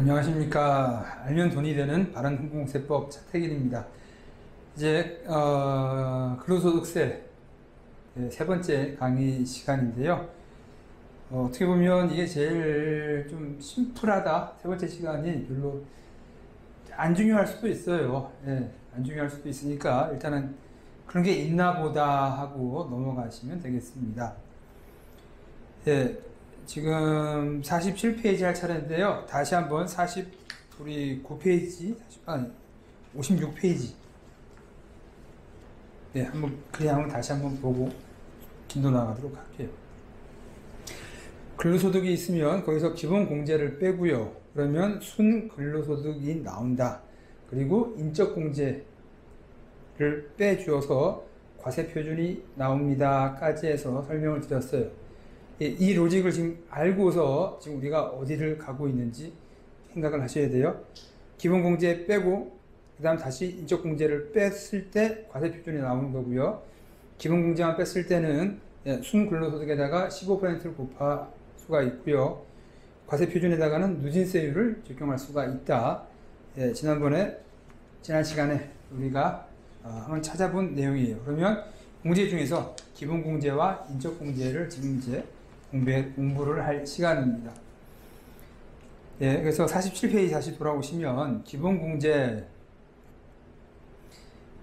안녕하십니까. 알면 돈이 되는 바른공세법 차태길입니다. 이제 근로소득세 세 번째 강의 시간인데요. 어떻게 보면 이게 제일 좀 심플하다. 세 번째 시간이 별로 안 중요할 수도 있어요. 안 중요할 수도 있으니까 일단은 그런 게 있나 보다 하고 넘어가시면 되겠습니다. 지금 47페이지 할 차례인데요. 다시 한번 9페이지, 56페이지. 그냥 다시 한번 보고 진도 나가도록 할게요. 근로소득이 있으면 거기서 기본공제를 빼고요. 그러면 순근로소득이 나온다. 그리고 인적공제를 빼주어서 과세표준이 나옵니다. 까지 해서 설명을 드렸어요. 이 로직을 지금 알고서 지금 우리가 어디를 가고 있는지 생각을 하셔야 돼요. 기본공제 빼고 그 다음 다시 인적공제를 뺐을 때 과세표준이 나오는 거고요. 기본공제만 뺐을 때는 순근로소득에다가 15%를 곱할 수가 있고요. 과세표준에다가는 누진세율을 적용할 수가 있다. 지난 시간에 우리가 한번 찾아본 내용이에요. 그러면 공제 중에서 기본공제와 인적공제를 지금 이제 공부를 할 시간입니다. 그래서 47페이지 다시 돌아오시면 기본공제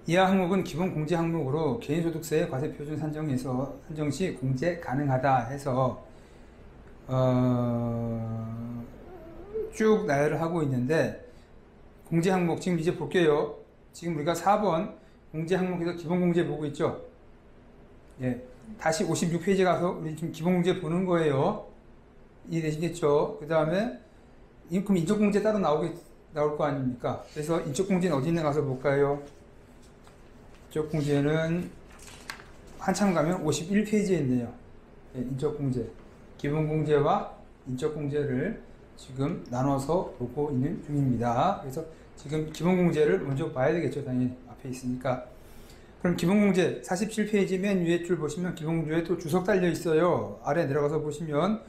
이하 항목은 기본공제 항목으로 개인소득세 과세표준 산정 시 공제 가능하다 해서 쭉 나열을 하고 있는데 공제 항목 지금 이제 볼게요. 지금 우리가 4번 공제 항목에서 기본공제 보고 있죠. 다시 56페이지 가서 우리 지금 기본공제 보는 거예요. 이해되시겠죠? 그 다음에 그럼 인적공제 따로 나올 거 아닙니까? 그래서 인적공제는 어디 있나 가서 볼까요? 인적공제는 한참 가면 51페이지에 있네요. 인적공제. 기본공제와 인적공제를 지금 나눠서 보고 있는 중입니다. 그래서 지금 기본공제를 먼저 봐야 되겠죠. 당연히 앞에 있으니까. 그럼 기본공제 47페이지 맨 위에 줄 보시면 기본공제에 또 주석 달려 있어요. 아래 내려가서 보시면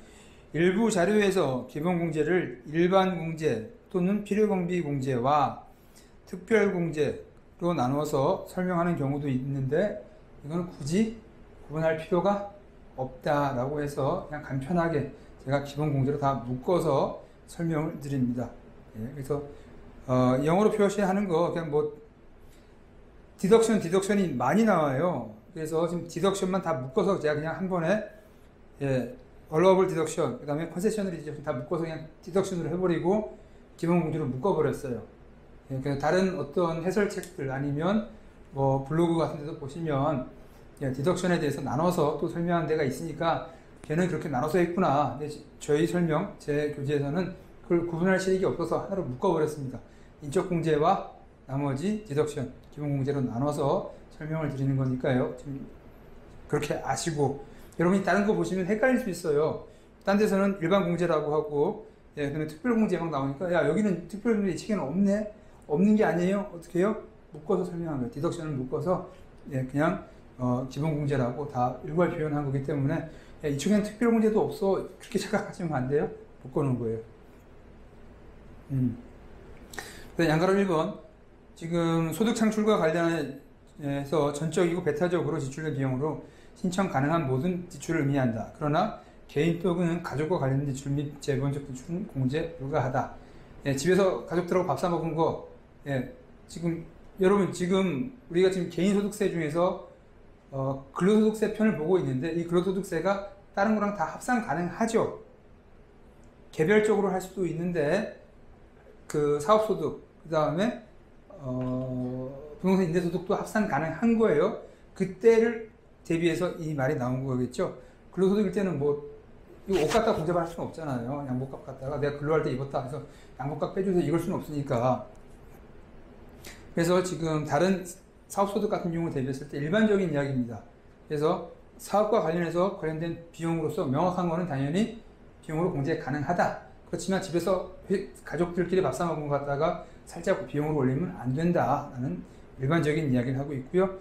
일부 자료에서 기본공제를 일반공제 또는 필요경비공제와 특별공제로 나눠서 설명하는 경우도 있는데 이건 굳이 구분할 필요가 없다라고 해서 그냥 간편하게 제가 기본공제로 다 묶어서 설명을 드립니다. 그래서 영어로 표시하는 거 그냥 디덕션이 많이 나와요. 그래서 지금 디덕션만 다 묶어서 제가 그냥 한 번에 allowable 디덕션, 그 다음에 컨세셔널 디덕션 다 묶어서 그냥 디덕션으로 해버리고 기본공제로 묶어버렸어요. 그래서 다른 어떤 해설책들 아니면 블로그 같은 데도 보시면 디덕션에 대해서 나눠서 또 설명한 데가 있으니까 걔는 그렇게 나눠서 했구나. 근데 저희 설명, 제 교재에서는 그걸 구분할 실익이 없어서 하나로 묶어버렸습니다. 인적공제와 나머지 디덕션, 기본공제로 나눠서 설명을 드리는 거니까요. 좀 그렇게 아시고 여러분이 다른 거 보시면 헷갈릴 수 있어요. 딴 데서는 일반공제라고 하고 그다음에 특별공제 막 나오니까 여기는 특별공제 이 책에는 없네? 없는 게 아니에요? 어떻게 해요? 묶어서 설명한 거예요. 디덕션을 묶어서 그냥 기본공제라고 다 일괄 표현한 거기 때문에 이 책에는 특별공제도 없어 그렇게 생각하시면 안 돼요. 묶어놓은 거예요. 양가로 1번 지금 소득 창출과 관련해서 전적이고 배타적으로 지출된 비용으로 신청 가능한 모든 지출을 의미한다. 그러나 개인 또는 가족과 관련된 지출 및 재본적 지출은 공제 불가하다. 집에서 가족들하고 밥 사 먹은 거, 여러분 지금 우리가 지금 개인소득세 중에서 근로소득세 편을 보고 있는데 이 근로소득세가 다른 거랑 다 합산 가능하죠. 개별적으로 할 수도 있는데 그 사업소득 그 다음에 부동산 임대소득도 합산 가능한 거예요. 그때를 대비해서 이 말이 나온 거겠죠. 근로소득일 때는 이거 옷 갖다 공제할 수는 없잖아요. 양복값 갖다가 내가 근로할 때 입었다 해서 양복값 빼주세요 이럴 수는 없으니까. 그래서 지금 다른 사업소득 같은 경우 대비했을 때 일반적인 이야기입니다. 그래서 사업과 관련된 비용으로서 명확한 거는 당연히 비용으로 공제 가능하다. 그렇지만 집에서 가족들끼리 밥 사 먹은 거 갖다가 살짝 비용으로 올리면 안 된다라는 일반적인 이야기를 하고 있고요.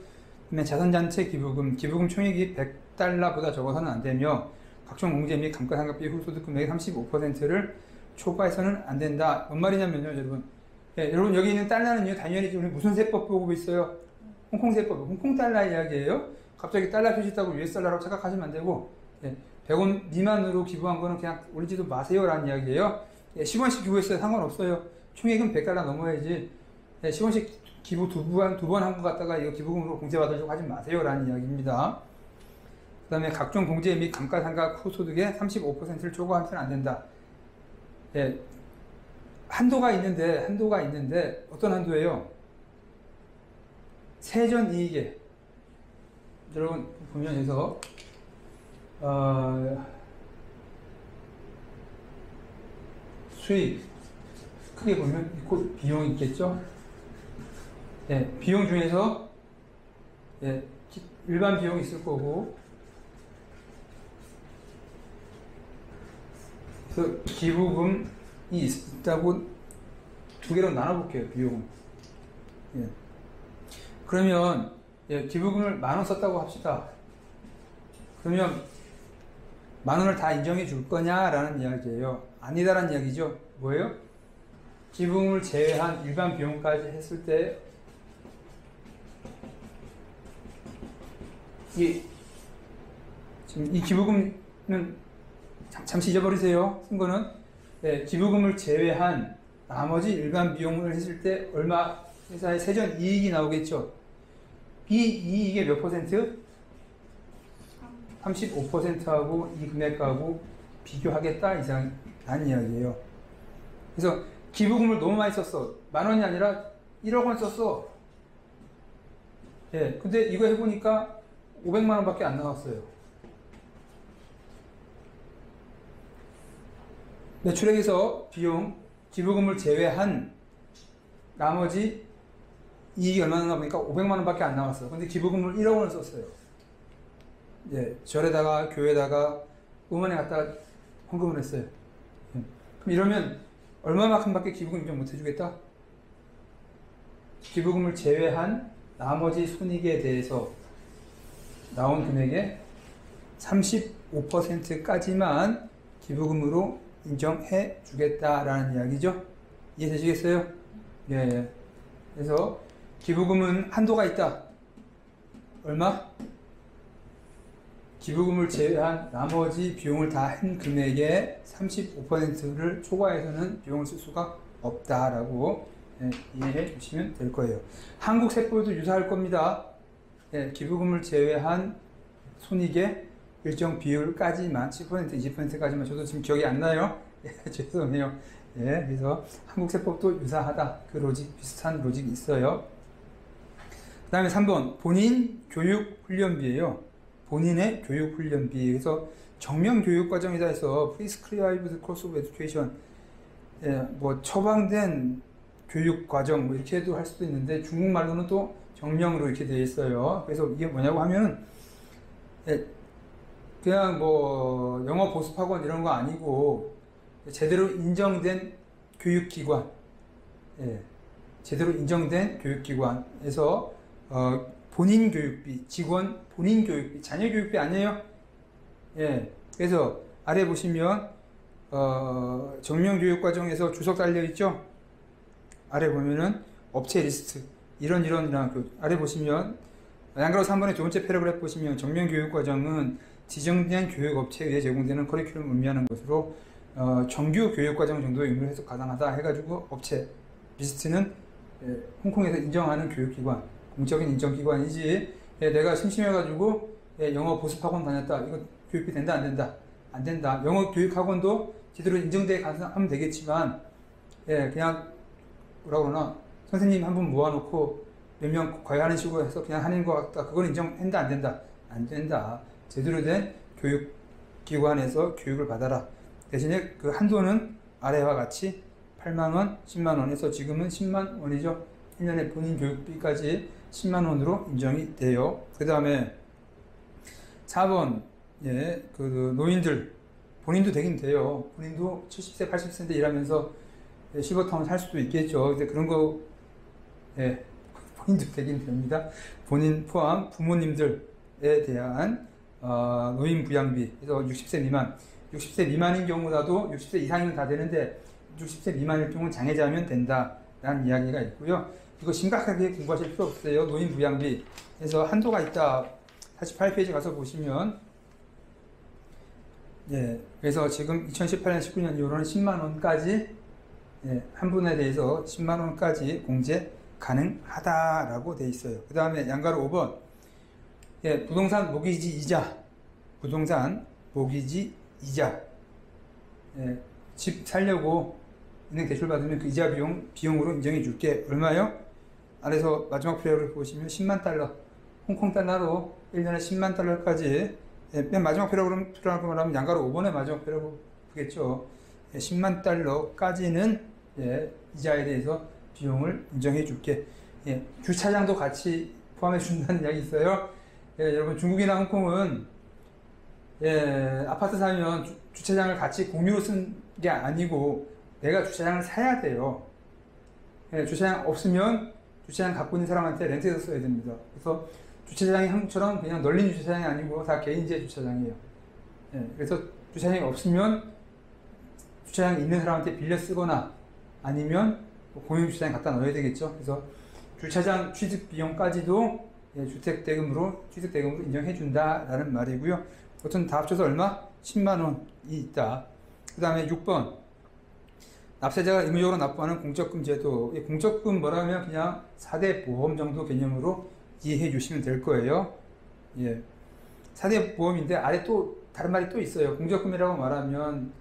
자선단체 기부금 총액이 100달러보다 적어서는 안 되며 각종 공제 및 감가상각비 후소득 금액의 35%를 초과해서는 안 된다. 뭔 말이냐면요, 여러분. 예, 여러분 여기 있는 달러는요, 당연히 우리 무슨 세법 보고 있어요? 홍콩 세법, 홍콩 달러 이야기예요. 갑자기 달러 표시 있다고 US 달러라고 착각하시면 안 되고, 예, 100원 미만으로 기부한 거는 그냥 올리지도 마세요라는 이야기예요. 예, 10원씩 기부했어요. 상관없어요. 총액은 100달러 넘어야지. 예, 10원씩 기부 두 번 한 것 같다가 이거 기부금으로 공제받으려고 하지 마세요라는 이야기입니다. 그 다음에 각종 공제 및 감가상각 후 소득의 35%를 초과하면 안 된다. 예, 한도가 있는데 어떤 한도예요? 세전 이익에 여러분 보면 여기서 수익 크게 보면 비용이 있겠죠? 예, 비용 중에서 예, 일반 비용이 있을 거고 그래서 기부금이 있다고 두 개로 나눠볼게요. 비용은. 예. 그러면 예, 기부금을 10,000원 썼다고 합시다. 그러면 10,000원을 다 인정해 줄 거냐라는 이야기예요. 아니다라는 이야기죠. 뭐예요? 기부금을 제외한 일반 비용까지 했을 때 지금 이 기부금은 잠시 잊어버리세요. 쓴 거는 예, 기부금을 제외한 나머지 일반 비용을 했을 때 얼마 회사의 세전 이익이 나오겠죠. 이 이익의 몇 퍼센트? 35%하고 이 금액하고 비교하겠다 이상한 이야기예요. 그래서 기부금을 너무 많이 썼어. 10,000원이 아니라 1억 원 썼어. 예, 근데 이거 해보니까 500만 원밖에 안 나왔어요. 매출액에서 비용, 기부금을 제외한 나머지 이익이 얼마나 나오니까 500만 원밖에 안 나왔어요. 근데 기부금을 1억 원을 썼어요. 예, 절에다가 교회에다가 의원에 갖다 헌금을 했어요. 예. 그럼 이러면 얼마만큼밖에 기부금 인정 못 해주겠다? 기부금을 제외한 나머지 손익에 대해서 나온 금액의 35%까지만 기부금으로 인정해 주겠다라는 이야기죠. 이해되시겠어요? 예, 예. 그래서 기부금은 한도가 있다. 얼마? 기부금을 제외한 나머지 비용을 다 한 금액의 35%를 초과해서는 비용을 쓸 수가 없다라고 예, 이해해 주시면 될 거예요. 한국 세법도 유사할 겁니다. 예, 기부금을 제외한 손익의 일정 비율까지만 10% 20%까지만 저도 지금 기억이 안 나요. 예, 죄송해요. 예, 그래서 한국 세법도 유사하다. 그 로직 비슷한 로직이 있어요. 그 다음에 3번 본인 교육 훈련비예요. 본인의 교육 훈련비. 그래서 정명 교육 과정이다 해서 prescribed course of education, 예, 뭐 처방된 교육 과정 뭐 이렇게도 할 수도 있는데 중국말로는 또 정명으로 이렇게 되어 있어요. 그래서 이게 뭐냐고 하면은 예, 그냥 뭐 영어 보습학원 이런 거 아니고 제대로 인정된 교육기관, 예, 제대로 인정된 교육기관에서 본인 교육비, 직원 본인 교육비, 자녀 교육비 아니에요? 예, 그래서 아래 보시면 정명 교육 과정에서 주석 달려 있죠? 아래 보면은 업체 리스트 이런 아래 보시면 양가로 3번의 두 번째 패러그래프 보시면 정명 교육 과정은 지정된 교육업체에 의해 제공되는 커리큘럼을 의미하는 것으로 정규 교육과정 정도의 의미로 해석 가능하다 해가지고 업체 리스트는 예, 홍콩에서 인정하는 교육기관, 공적인 인정기관이지 예, 내가 심심해가지고 예, 영어 보습학원 다녔다 이거 교육비 된다 안 된다? 안 된다. 영어 교육학원도 제대로 인정돼 하면 되겠지만 예, 그냥 뭐라 그러나 선생님 한 분 모아놓고 몇 명 과외하는 식으로 해서 그냥 하는 것 같다. 그건 인정한다 안 된다? 안 된다. 제대로 된 교육기관에서 교육을 받아라. 대신에 그 한도는 아래와 같이 8만 원, 10만 원에서 지금은 10만 원이죠. 1년에 본인 교육비까지 10만 원으로 인정이 돼요. 그 다음에 4번, 예, 그 노인들, 본인도 되긴 돼요. 본인도 70세, 80세인데 일하면서 실버타운 살 수도 있겠죠. 근데 그런 거, 예, 본인도 되긴 됩니다. 본인 포함 부모님들에 대한 노인 부양비, 그래서 60세 미만, 60세 미만인 경우라도 60세 이상이면 다 되는데 60세 미만일 경우 장애자면 된다라는 이야기가 있고요. 이거 심각하게 공부하실 필요 없어요. 노인 부양비. 그래서 한도가 있다. 48페이지 가서 보시면, 예, 그래서 지금 2018년, 19년 이후로는 10만 원까지, 예, 한 분에 대해서 10만 원까지 공제 가능하다라고 돼 있어요. 그 다음에 양가로 5번, 예, 부동산 모기지 이자, 부동산 모기지 이자, 예, 집 살려고 은행 대출 받으면 그 이자 비용으로 인정해 줄게. 얼마요? 아래서 마지막 표를 보시면 10만 달러, 홍콩 달러로 1년에 10만 달러까지, 예, 맨 마지막 표라고 말하면 양가로 5번의 마지막 표라고 보겠죠. 예, 10만 달러까지는, 예, 이자에 대해서 비용을 인정해 줄게. 예, 주차장도 같이 포함해 준다는 이야기 있어요. 예, 여러분 중국이나 홍콩은, 예, 아파트 사면 주차장을 같이 공유로 쓴 게 아니고 내가 주차장을 사야 돼요. 예, 주차장 없으면 주차장 갖고 있는 사람한테 렌트해서 써야 됩니다. 그래서 주차장이 한국처럼 그냥 널린 주차장이 아니고 다 개인제 주차장이에요. 예, 그래서 주차장이 없으면 주차장이 있는 사람한테 빌려 쓰거나 아니면 공용 주차장에 갖다 넣어야 되겠죠. 그래서 주차장 취득 비용까지도, 예, 주택대금으로 인정해 준다라는 말이고요. 보통 다 합쳐서 얼마? 10만 원이 있다. 그 다음에 6번, 납세자가 의무적으로 납부하는 공적금 제도. 이 공적금 뭐라면 그냥 4대 보험 정도 개념으로 이해해 주시면 될 거예요. 예, 4대 보험인데 아래 또 다른 말이 또 있어요. 공적금이라고 말하면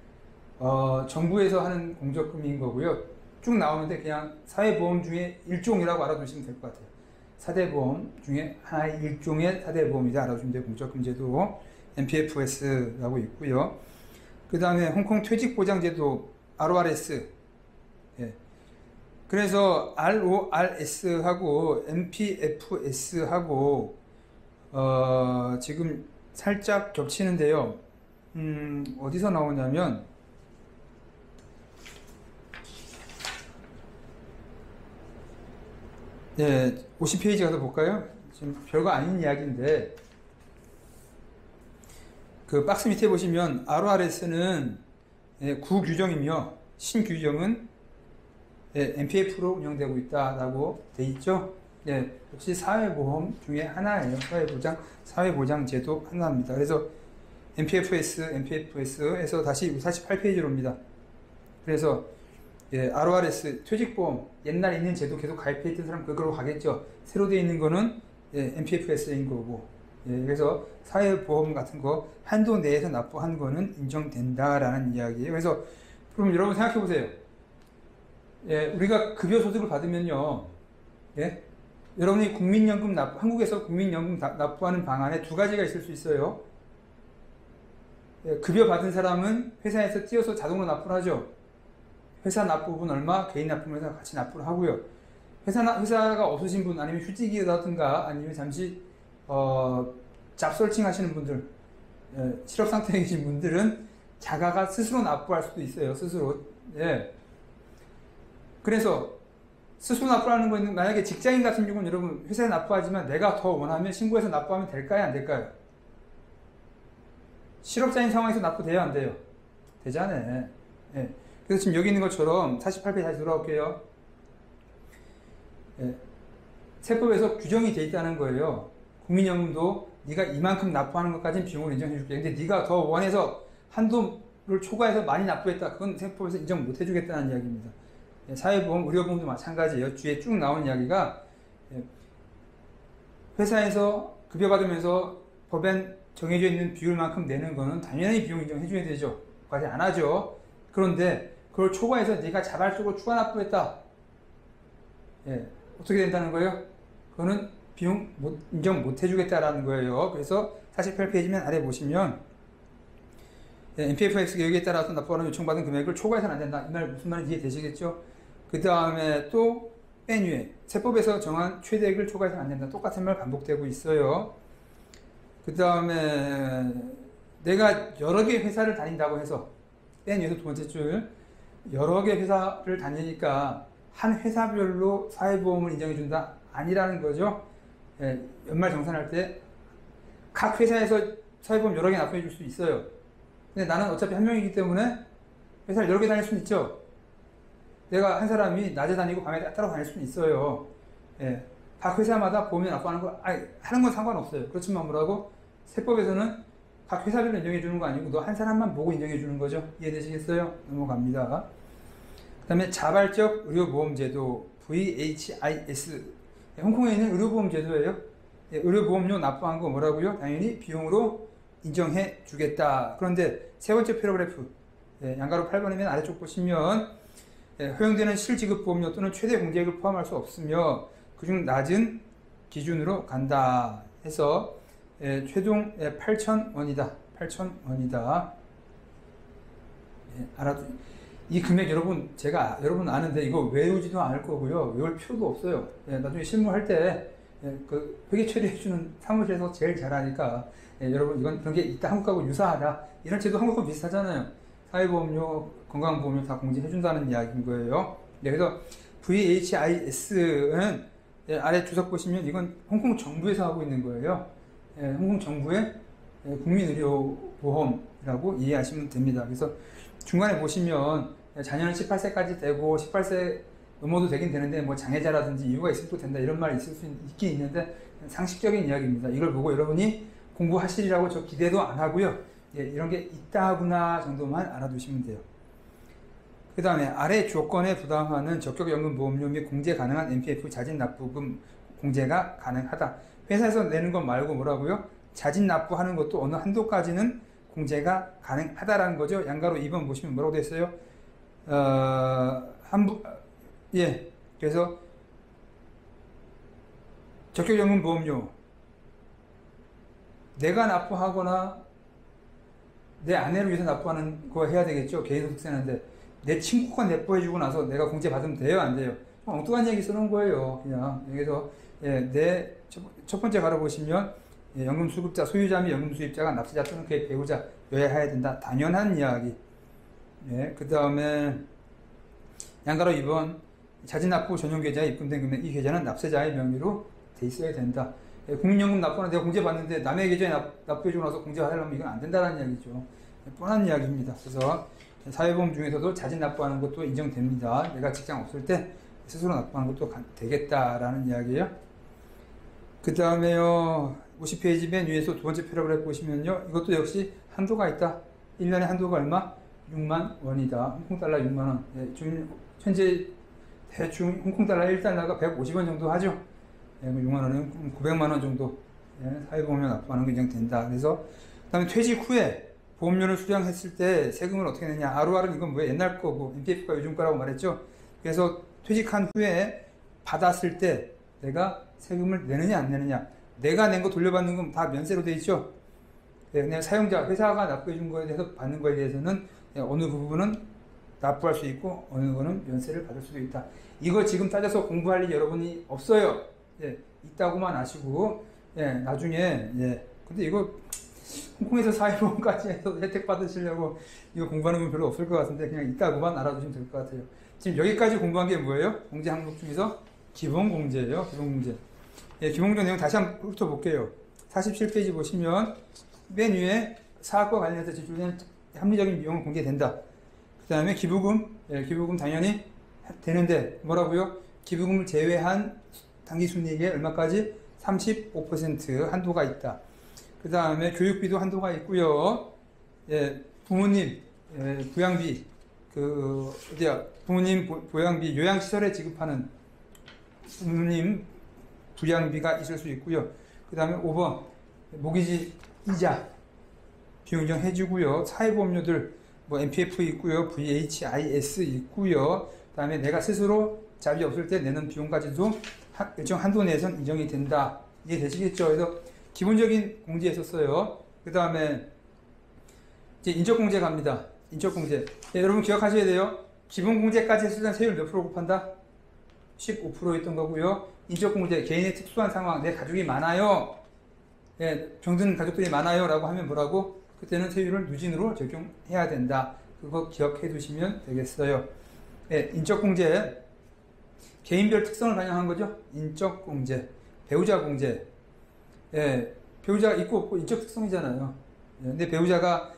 정부에서 하는 공적금인 거고요. 쭉 나오는데 그냥 사회보험 중에 일종이라고 알아두시면 될 것 같아요. 4대 보험 중에 하나의 일종의 4대 보험이다 알아두시면 돼요. 공적금 제도 MPFS라고 있고요. 그 다음에 홍콩 퇴직보장제도 RORS. 예. 그래서 RORS하고 MPFS하고 지금 살짝 겹치는데요. 어디서 나오냐면, 예, 50페이지 가서 볼까요? 지금 별거 아닌 이야기인데, 그 박스 밑에 보시면 RORS는, 예, 구규정이며 신규정은, 예, MPF로 운영되고 있다라고 돼 있죠. 예, 역시 사회보험 중에 하나예요. 사회보장제도 하나입니다. 그래서 MPFS에서 다시 48페이지로입니다. 그래서, 예, RORS 퇴직보험 옛날에 있는 제도 계속 가입해 있던 사람 그걸로 가겠죠. 새로 되어 있는 거는, 예, MPFS인 거고, 예, 그래서 사회보험 같은 거 한도 내에서 납부한 거는 인정된다라는 이야기예요. 그래서 그럼 여러분 생각해 보세요. 예, 우리가 급여소득을 받으면요, 예, 여러분이 국민연금 한국에서 국민연금 납부하는 방안에 두 가지가 있을 수 있어요. 예, 급여 받은 사람은 회사에서 띄어서 자동으로 납부를 하죠. 회사 납부분 얼마, 개인 납부분 회사 같이 납부를 하고요. 회사가 없으신 분, 아니면 휴직이라든가 아니면 잠시 잡설칭 하시는 분들, 실업 상태에 계신 분들은 자가가 스스로 납부할 수도 있어요. 스스로. 예. 그래서 스스로 납부하는 거는 만약에 직장인 같은 경우는 여러분 회사에 납부하지만 내가 더 원하면 신고해서 납부하면 될까요? 안 될까요? 실업자인 상황에서 납부돼요? 안 돼요? 되잖아요. 예. 그래서 지금 여기 있는 것처럼 48페이지 다시 돌아올게요. 예. 세법에서 규정이 돼 있다는 거예요. 국민연금도 네가 이만큼 납부하는 것까지는 비용을 인정해 줄게. 근데 네가 더 원해서 한도를 초과해서 많이 납부했다. 그건 세법에서 인정 못 해주겠다는 이야기입니다. 예, 사회보험, 의료보험도 마찬가지예요. 뒤에 쭉 나온 이야기가, 예, 회사에서 급여받으면서 법엔 정해져 있는 비율만큼 내는 거는 당연히 비용 인정해 줘야 되죠. 과세 안 하죠. 그런데 그걸 초과해서 네가 자발적으로 추가 납부했다. 예, 어떻게 된다는 거예요? 그거는 비용 인정 못 해주겠다라는 거예요. 그래서 48페이지면 아래 보시면, 예, MPFX 계획에 따라서 납부하는 요청받은 금액을 초과해서는 안 된다. 이 말 무슨 말인지 이해되시겠죠? 그 다음에 또 맨 위에 세법에서 정한 최대액을 초과해서는 안 된다. 똑같은 말 반복되고 있어요. 그 다음에 내가 여러 개 회사를 다닌다고 해서, 맨 위에서 두 번째 줄, 여러 개 회사를 다니니까 한 회사별로 사회보험을 인정해준다? 아니라는 거죠. 예, 연말 정산할 때 각 회사에서 사회보험 여러 개 납부해 줄 수 있어요. 근데 나는 어차피 한 명이기 때문에 회사를 여러 개 다닐 수는 있죠. 내가 한 사람이 낮에 다니고 밤에 따로 다닐 수는 있어요. 예. 각 회사마다 보험료 납부하는 거, 하는 건 상관없어요. 그렇지만 뭐라고? 세법에서는 각 회사별로 인정해 주는 거 아니고 너 한 사람만 보고 인정해 주는 거죠. 이해되시겠어요? 넘어갑니다. 그 다음에 자발적 의료보험제도, VHIS. 홍콩에 있는 의료보험제도예요. 예, 의료보험료 납부한 거 뭐라고요? 당연히 비용으로 인정해 주겠다. 그런데 세 번째 패러그래프, 예, 양가로 8번이면 아래쪽 보시면 허용되는 실지급보험료 또는 최대 공제액을 포함할 수 없으며 그중 낮은 기준으로 간다 해서 최종 8,000원이다. 8,000원이다. 이 금액 여러분 아는데 이거 외우지도 않을 거고요. 외울 필요도 없어요. 나중에 실무할 때 그 회계 처리해주는 사무실에서 제일 잘하니까 여러분 이건 그런 게 있다. 한국하고 유사하다. 이런 제도 한국하고 비슷하잖아요. 사회보험료, 건강보험료 다 공제해준다는 이야기인 거예요. 그래서 VHIS는 아래 주석 보시면 이건 홍콩 정부에서 하고 있는 거예요. 홍콩 정부의 국민의료보험이라고 이해하시면 됩니다. 그래서 중간에 보시면 자녀는 18세까지 되고 18세 넘어도 되긴 되는데 뭐 장애자라든지 이유가 있으면 또 된다 이런 말이 있긴 있는데 상식적인 이야기입니다. 이걸 보고 여러분이 공부하시리라고 저 기대도 안 하고요. 이런 게 있다구나 정도만 알아두시면 돼요. 그 다음에 아래 조건에 부담하는 적격연금보험료 및 공제 가능한 MPF 자진 납부금 공제가 가능하다. 회사에서 내는 것 말고 뭐라고요? 자진 납부하는 것도 어느 한도까지는 공제가 가능하다라는 거죠. 양가로 2번 보시면 뭐라고 되어 있어요? 그래서 적격연금보험료 내가 납부하거나 내 아내를 위해서 납부하는 거 해야 되겠죠. 개인소득세인데 내 친구가 납부해주고 나서 내가 공제 받으면 돼요, 안 돼요? 좀 엉뚱한 얘기 써놓은 거예요, 그냥. 여기서 내 첫 번째 가로 보시면 연금수급자, 소유자 및 연금수입자가 납세자 또는 그의 배우자여야 해야 된다. 당연한 이야기. 그 다음에 양가로 2번 자진납부 전용 계좌에 입금된 금액, 이 계좌는 납세자의 명의로 돼 있어야 된다. 국민연금 납부는 내가 공제 받는데 남의 계좌에 납부해주고 나서 공제 받으려면 이건 안 된다는 이야기죠. 뻔한 이야기입니다. 그래서 사회보험 중에서도 자진 납부하는 것도 인정됩니다. 내가 직장 없을 때 스스로 납부하는 것도 되겠다라는 이야기예요. 그 다음에요, 50페이지 맨 위에서 두 번째 패러그래프 보시면요, 이것도 역시 한도가 있다. 1년에 한도가 얼마? 6만 원이다. 홍콩달러 6만 원. 지금 현재 대충 홍콩달러 1달러가 150원 정도 하죠. 6만 원은 900만 원 정도 사회보험료 납부하는 게 인정된다. 그래서 그 다음에 퇴직 후에 보험료를 수령했을 때 세금을 어떻게 내냐. ROR은 이건 뭐예요? 옛날 거고 MPF가 요즘 거라고 말했죠. 그래서 퇴직한 후에 받았을 때 내가 세금을 내느냐 안 내느냐. 내가 낸 거 돌려받는 건 다 면세로 돼 있죠. 그냥 사용자, 회사가 납부해 준 거에 대해서 받는 거에 대해서는 어느 부분은 납부할 수 있고 어느 거는 면세를 받을 수도 있다. 이거 지금 따져서 공부할 일 여러분이 없어요. 있다고만 아시고 나중에 근데 이거 홍콩에서 사회보험까지 해서 혜택 받으시려고 이거 공부하는 건 별로 없을 것 같은데 그냥 있다고만 알아두시면 될 것 같아요. 지금 여기까지 공부한 게 뭐예요? 공제 항목 중에서 기본공제예요. 기본공제. 기본공제 내용 다시 한번 훑어볼게요. 47페이지 보시면 맨 위에 사학과 관련해서 지출된 합리적인 비용은 공개된다. 그 다음에 기부금, 기부금 당연히 되는데 뭐라고요? 기부금을 제외한 당기순이익에 얼마까지? 35% 한도가 있다. 그 다음에 교육비도 한도가 있고요. 부모님 부양비, 부모님 부양비 요양시설에 지급하는 부모님 부양비가 있을 수 있고요. 그 다음에 5번 모기지 이자 비용 인정해주고요. 사회보험료들 뭐 MPF 있고요, VHIS 있고요. 그 다음에 내가 스스로 자비 없을 때 내는 비용까지도 일정 한도 내에선 인정이 된다. 이해되시겠죠? 그래서 기본적인 공제했었어요. 그 다음에 이제 인적공제 갑니다. 인적공제. 여러분 기억하셔야 돼요. 기본공제까지 했을 때 세율 몇 프로 곱한다? 15%였던 거고요. 인적공제, 개인의 특수한 상황, 내 가족이 많아요. 병든 가족들이 많아요. 라고 하면 뭐라고? 그때는 세율을 누진으로 적용해야 된다. 그거 기억해 두시면 되겠어요. 인적공제. 개인별 특성을 반영한 거죠. 인적공제. 배우자공제. 배우자가 있고 없고 인적 특성이잖아요. 근데 배우자가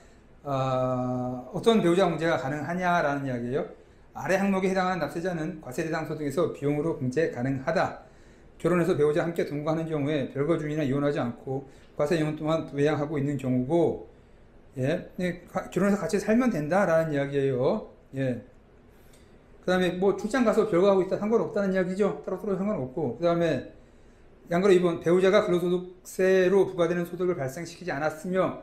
어떤 배우자 공제가 가능하냐라는 이야기예요. 아래 항목에 해당하는 납세자는 과세대상 소득에서 비용으로 공제 가능하다. 결혼해서 배우자 함께 동거하는 경우에 별거 중이나 이혼하지 않고 과세 연금 동안 부양하고 있는 경우고, 결혼해서 같이 살면 된다라는 이야기예요. 그 다음에 뭐 출장 가서 별거하고 있다 상관없다는 이야기죠. 따로 상관없고. 그 다음에 양가로 2번 배우자가 근로소득세로 부과되는 소득을 발생시키지 않았으며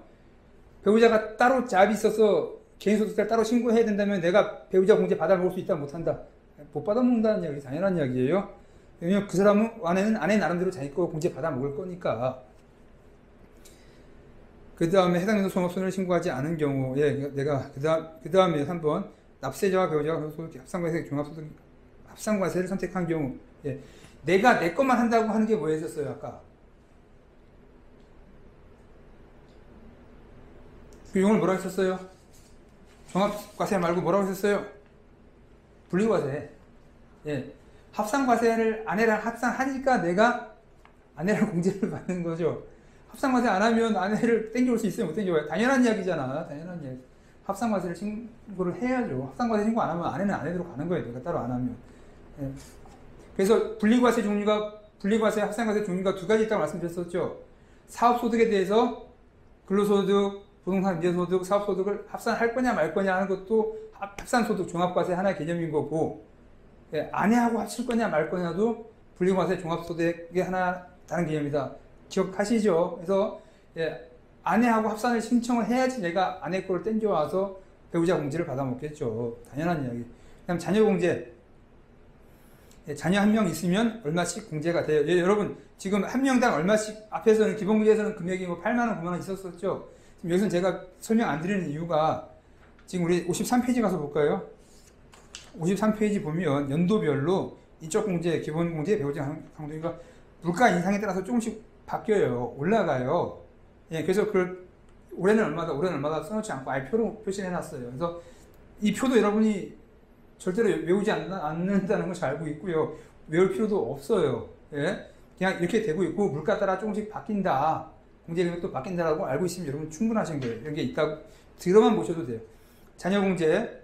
배우자가 따로 잡이 있어서 개인소득세를 따로 신고해야 된다면 내가 배우자 공제 받아먹을 수 있다 못한다. 못 받아먹는다는 이야기 당연한 이야기예요. 왜냐면 그 사람은 아내 나름대로 자기 거 공제 받아먹을 거니까. 그 다음에 해당 연도 종합소득을 신고하지 않은 경우에 내가 그 다음에 3번 납세자와 배우자가 근로소득 합산과세 종합소득 합산과세를 선택한 경우, 내가 내 것만 한다고 하는 게 뭐였었어요 아까? 그 용어를 뭐라고 했었어요? 종합과세 말고 뭐라고 했었어요? 분리과세. 합산과세를 아내랑 합산하니까 내가 아내랑 공제를 받는 거죠. 합산과세 안 하면 아내를 땡겨올 수 있어요? 못 땡겨와요? 당연한 이야기잖아. 당연한 이야기. 합산과세를 신고를 해야죠. 합산과세 신고 안 하면 아내는 아내대로 가는 거예요. 내가 따로 안 하면. 그래서 분리과세, 합산과세 종류가 두 가지 있다고 말씀드렸었죠. 사업소득에 대해서 근로소득, 부동산 임대소득, 사업소득을 합산할 거냐 말 거냐 하는 것도 합산소득 종합과세 하나의 개념인 거고, 아내하고 합칠 거냐 말 거냐도 분리과세 종합소득의 하나 다른 개념이다. 기억하시죠? 그래서 아내하고 합산을 신청을 해야지 내가 아내 거를 땡겨와서 배우자 공제를 받아먹겠죠. 당연한 이야기. 그다음 자녀 공제. 자녀 한 명 있으면 얼마씩 공제가 돼요. 여러분 지금 한 명당 얼마씩 앞에서는 기본공제에서는 금액이 뭐 8만 원, 9만 원 있었었죠. 지금 여기서는 제가 설명 안 드리는 이유가 지금 우리 53페이지 가서 볼까요? 53페이지 보면 연도별로 인적 공제, 기본 공제, 배우자 강도가 물가 인상에 따라서 조금씩 바뀌어요. 올라가요. 그래서 올해는 얼마다 써놓지 않고 아예 표로 표시해 놨어요. 그래서 이 표도 여러분이 절대로 외우지 않는다는 걸 잘 알고 있고요. 외울 필요도 없어요. 그냥 이렇게 되고 있고 물가 따라 조금씩 바뀐다. 공제 금액도 바뀐다라고 알고 있으면 여러분 충분하신 거예요. 이런 게 있다고 들어만 보셔도 돼요. 자녀 공제.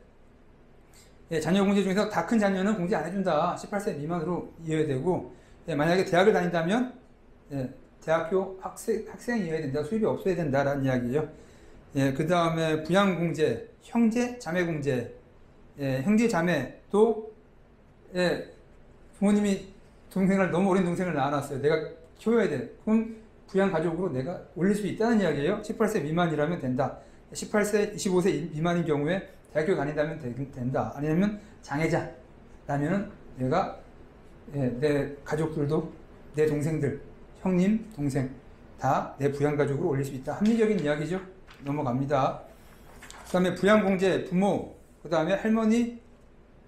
자녀 공제 중에서 다 큰 자녀는 공제 안 해준다. 18세 미만으로 이해해야 되고, 만약에 대학을 다닌다면 대학교 학생이어야 된다. 수입이 없어야 된다라는 이야기예요. 그 다음에 부양 공제, 형제, 자매 공제. 형제, 자매도 부모님이 너무 어린 동생을 낳아놨어요. 내가 키워야 돼. 그럼 부양 가족으로 내가 올릴 수 있다는 이야기예요. 18세 미만이라면 된다. 18세, 25세 미만인 경우에 대학교 다닌다면 된다. 아니면 장애자라면 내가 내 가족들도 내 동생들, 형님, 동생 다 내 부양가족으로 올릴 수 있다. 합리적인 이야기죠. 넘어갑니다. 그 다음에 부양공제, 부모, 그 다음에 할머니,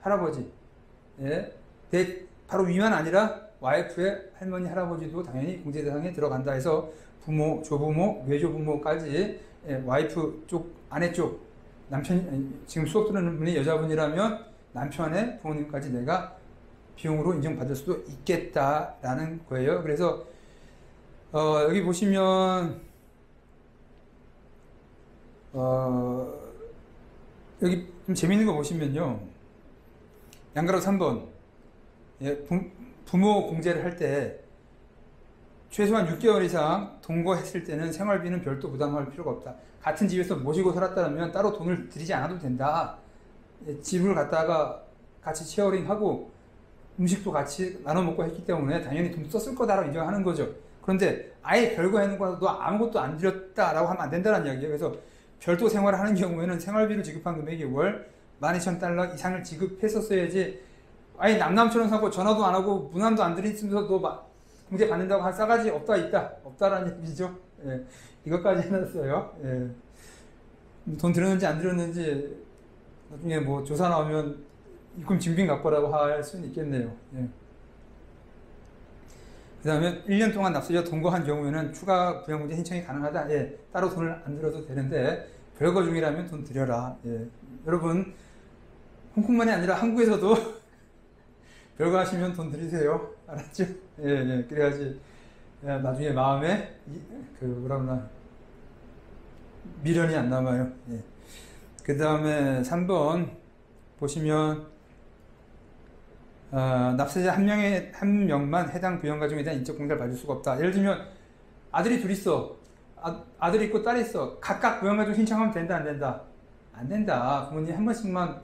할아버지. 바로 위만 아니라 와이프의 할머니, 할아버지도 당연히 공제 대상에 들어간다 해서 부모, 조부모, 외조부모까지 와이프 쪽, 아내 쪽, 남편, 지금 수업 듣는 분이 여자분이라면 남편의 부모님까지 내가 비용으로 인정받을 수도 있겠다라는 거예요. 그래서 여기 보시면 여기 좀 재밌는 거 보시면요. 양가로 3번 부모 공제를 할 때 최소한 6개월 이상 동거했을 때는 생활비는 별도 부담할 필요가 없다. 같은 집에서 모시고 살았다면 따로 돈을 들이지 않아도 된다. 집을 갖다가 같이 쉐어링하고 음식도 같이 나눠 먹고 했기 때문에 당연히 돈 썼을 거다라고 인정하는 거죠. 그런데 아예 별거 해놓은 거라도 아무것도 안 들였다라고 하면 안 된다는 이야기예요. 그래서 별도 생활을 하는 경우에는 생활비를 지급한 금액이 월 12,000달러 이상을 지급했었어야지, 아예 남남처럼 사고 전화도 안 하고 문안도 안 들이면서 너 공제 받는다고 할 싸가지 없다라는 얘기죠. 이것까지 해놨어요. 돈 들였는지 안 들였는지 나중에 뭐 조사 나오면 입금 증빙 갖고 라고 할 수는 있겠네요. 그 다음에 1년 동안 납세자 동거한 경우에는 추가 부양공제 신청이 가능하다. 따로 돈을 안 들여도 되는데 별거 중이라면 돈 들여라. 여러분 홍콩만이 아니라 한국에서도 별거 하시면 돈 들이세요. 알았죠? 그래야지 나중에 마음에 미련이 안 남아요. 그 다음에 3번 보시면 납세자 한 명만 해당 부양가족에 대한 인적공제를 받을 수가 없다. 예를 들면 아들이 둘 있어. 아들 있고 딸 있어. 각각 부양가족 신청하면 된다, 안 된다? 안 된다. 부모님 한 번씩만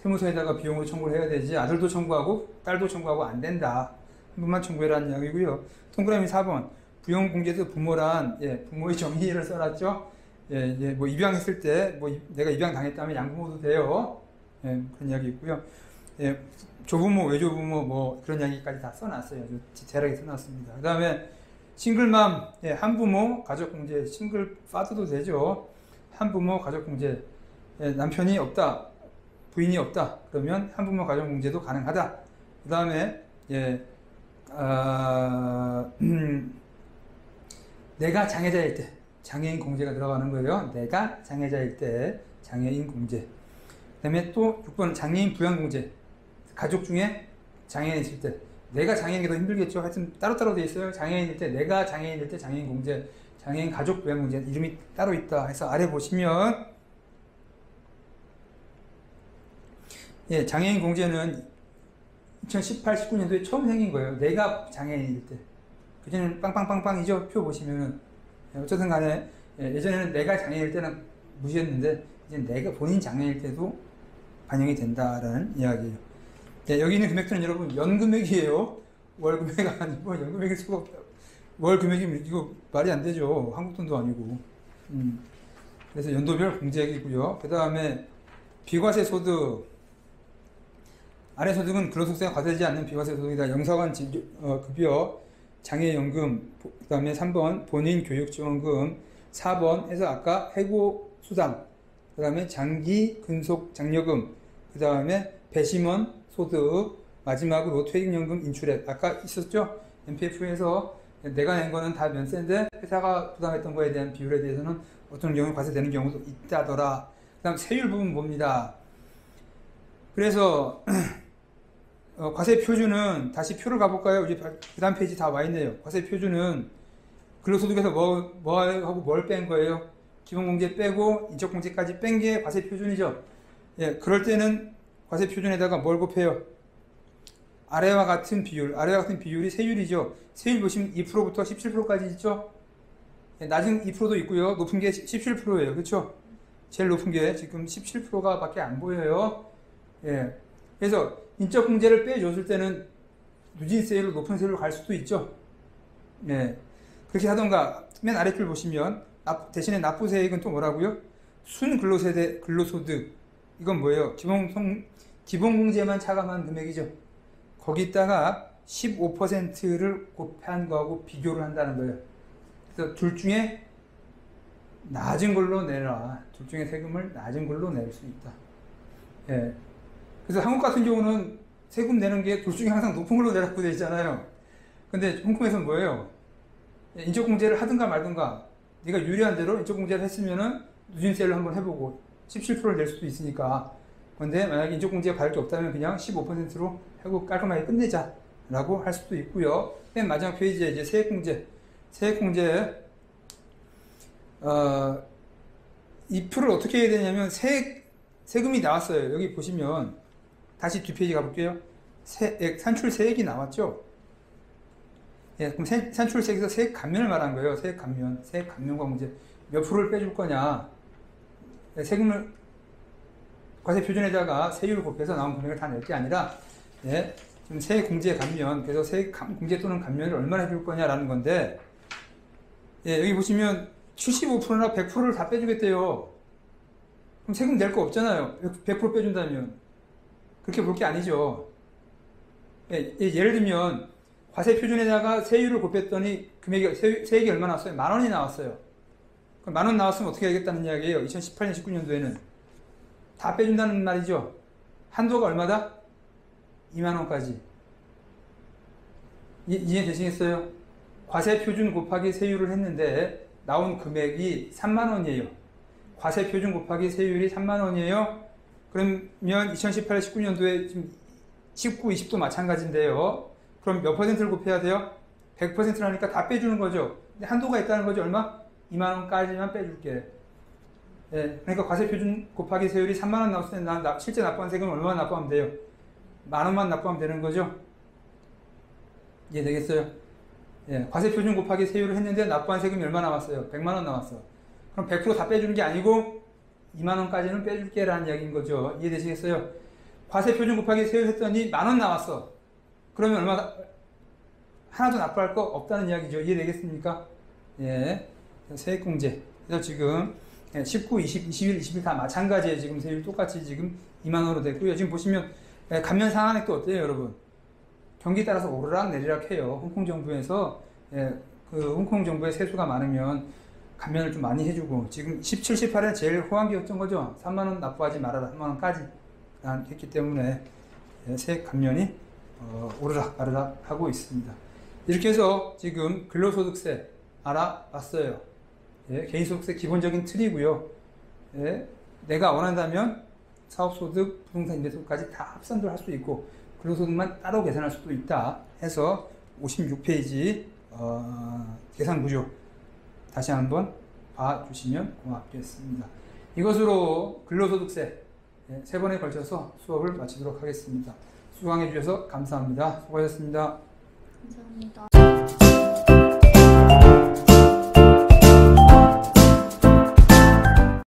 세무서에다가 비용으로 청구를 해야 되지. 아들도 청구하고 딸도 청구하고 안 된다. 한 번만 청구해라는 이야기고요. 동그라미 4번. 부양공제도 부모란 부모의 정의를 써놨죠. 뭐 입양했을 때 뭐 내가 입양 당했다면 양부모도 돼요. 그런 이야기 있고요. 조부모, 외조부모 뭐 그런 이야기까지 다 써놨어요. 아주 디테일하게 써놨습니다. 그 다음에 싱글맘, 한부모 가족공제, 싱글파더도 되죠. 한부모 가족공제, 남편이 없다, 부인이 없다. 그러면 한부모 가족공제도 가능하다. 그 다음에 내가 장애자일 때 장애인 공제가 들어가는 거예요. 내가 장애자일 때 장애인 공제. 그 다음에 또 6번 장애인 부양공제. 가족 중에 장애인 있을 때. 내가 장애인이 더 힘들겠죠. 하여튼 따로따로 돼 있어요. 장애인일 때, 내가 장애인일 때 장애인 공제, 장애인 가족 부양공제 이름이 따로 있다 해서 아래 보시면 장애인 공제는 2018, 19년도에 처음 생긴 거예요. 내가 장애인일 때. 그전에는 빵빵빵빵이죠. 표 보시면은. 어쨌든 간에 예전에는 내가 장애인일 때는 무시했는데 이제 내가 본인 장애인일 때도 반영이 된다라는 이야기예요. 여기 있는 금액들은 여러분 연금액이에요. 월 금액 아니고 연금액일 수가 없다. 월 금액이면 이거 말이 안 되죠. 한국 돈도 아니고. 그래서 연도별 공제액이고요. 그 다음에 비과세 소득. 아래 소득은 근로소득세가 과세되지 않는 비과세 소득이다. 영사관 급여, 장애연금, 그 다음에 3번 본인 교육지원금, 4번 해서 아까 해고수당, 그 다음에 장기 근속 장려금, 그 다음에 배심원 소득, 마지막으로 퇴직연금 인출액. 아까 있었죠? MPF에서 내가 낸 거는 다 면세인데 회사가 부담했던 거에 대한 비율에 대해서는 어떤 경우에 과세되는 경우도 있다더라. 그 다음 세율 부분 봅니다. 그래서 과세 표준은 다시 표를 가볼까요? 이제 그 다음 페이지 다 와 있네요. 과세 표준은 근로소득에서 뭐 하고 뭘 뺀 거예요? 기본공제 빼고 인적공제까지 뺀 게 과세 표준이죠. 그럴 때는 과세 표준에다가 뭘 곱해요? 아래와 같은 비율이 세율이죠. 세율 보시면 2%부터 17%까지 있죠. 낮은 2%도 있고요. 높은 게 17%예요. 그렇죠? 제일 높은 게 지금 17%가 밖에 안 보여요. 그래서 인적공제를 빼줬을 때는 누진세율로 높은 세율로 갈 수도 있죠. 그렇게 하던가. 맨 아래줄 보시면 대신에 납부세액은 또 뭐라고요? 순근로세대 근로소득. 이건 뭐예요? 기본공제만 차감한 금액이죠. 거기다가 15%를 곱한 거하고 비교를 한다는 거예요. 그래서 둘 중에 낮은 걸로 내라. 둘 중에 세금을 낮은 걸로 낼 수 있다. 그래서 한국 같은 경우는 세금 내는 게 둘 중에 항상 높은 걸로 내라고 되어 있잖아요. 근데 홍콩에서는 뭐예요? 인적공제를 하든가 말든가. 네가 유리한 대로 인적공제를 했으면은 누진세를 한번 해보고 17%를 낼 수도 있으니까. 근데 만약에 인적공제가 받을 게 없다면 그냥 15%로 하고 깔끔하게 끝내자 라고 할 수도 있고요. 맨 마지막 페이지에 이제 세액공제. 이 표를 어떻게 해야 되냐면 세금이 나왔어요. 여기 보시면 다시 뒷페이지 가볼게요. 산출세액이 나왔죠. 그럼 산출세액에서 세액 감면을 말한 거예요. 세액 감면과 문제. 몇 프로를 빼줄 거냐. 세금을 과세 표준에다가 세율을 곱해서 나온 금액을 다 낼 게 아니라, 지금 세액 공제 감면, 그래서 세액 공제 또는 감면을 얼마나 해줄 거냐라는 건데, 여기 보시면 75%나 100%를 다 빼주겠대요. 그럼 세금 낼 거 없잖아요. 100% 빼준다면. 그렇게 볼 게 아니죠. 예를 들면, 과세 표준에다가 세율을 곱했더니 세액이 얼마 나왔어요? 10,000원이 나왔어요. 그럼 10,000원 나왔으면 어떻게 하겠다는 이야기예요? 2018년, 19년도에는. 다 빼준다는 말이죠. 한도가 얼마다? 20,000원까지. 이해되시겠어요? 과세 표준 곱하기 세율을 했는데 나온 금액이 30,000원이에요. 과세 표준 곱하기 세율이 30,000원이에요. 그러면 2018, 19년도에 지금 19, 20도 마찬가지인데요. 그럼 몇 퍼센트를 곱해야 돼요? 100%라니까 다 빼주는 거죠. 근데 한도가 있다는 거죠. 얼마? 20,000원까지만 빼줄게. 그러니까 과세 표준 곱하기 세율이 30,000원 나왔을 때 실제 납부한 세금은 얼마나 납부하면 돼요? 10,000원만 납부하면 되는 거죠. 이해되겠어요? 예, 과세표준 곱하기 세율을 했는데 납부한 세금이 얼마 남았어요? 100만원 남았어. 그럼 100%다 빼주는 게 아니고 2만원까지는 빼줄게 라는 이야기인 거죠. 이해되시겠어요? 과세표준 곱하기 세율 했더니 10,000원 나왔어. 그러면 얼마, 하나도 납부할 거 없다는 이야기죠. 이해되겠습니까? 예, 세액공제. 그래서 지금 19, 20, 21, 21 다 마찬가지예요. 지금 세율 똑같이 지금 2만원으로 됐고요. 지금 보시면 감면 상한액도 어때요, 여러분? 경기에 따라서 오르락 내리락 해요. 홍콩 정부에서 그 홍콩 정부의 세수가 많으면 감면을 좀 많이 해주고 지금 17, 18에 제일 호황기였던 거죠. 3만원 납부하지 말아라. 3만원까지 했기 때문에 세액 감면이 오르락 마르락 하고 있습니다. 이렇게 해서 지금 근로소득세 알아봤어요. 예, 개인소득세 기본적인 틀이고요. 예, 내가 원한다면 사업소득, 부동산 임대소득까지 다 합산도 할 수 있고 근로소득만 따로 계산할 수도 있다 해서 56페이지 계산 구조 다시 한번 봐주시면 고맙겠습니다. 이것으로 근로소득세 3번에 걸쳐서 수업을 마치도록 하겠습니다. 수강해 주셔서 감사합니다. 수고하셨습니다. 감사합니다.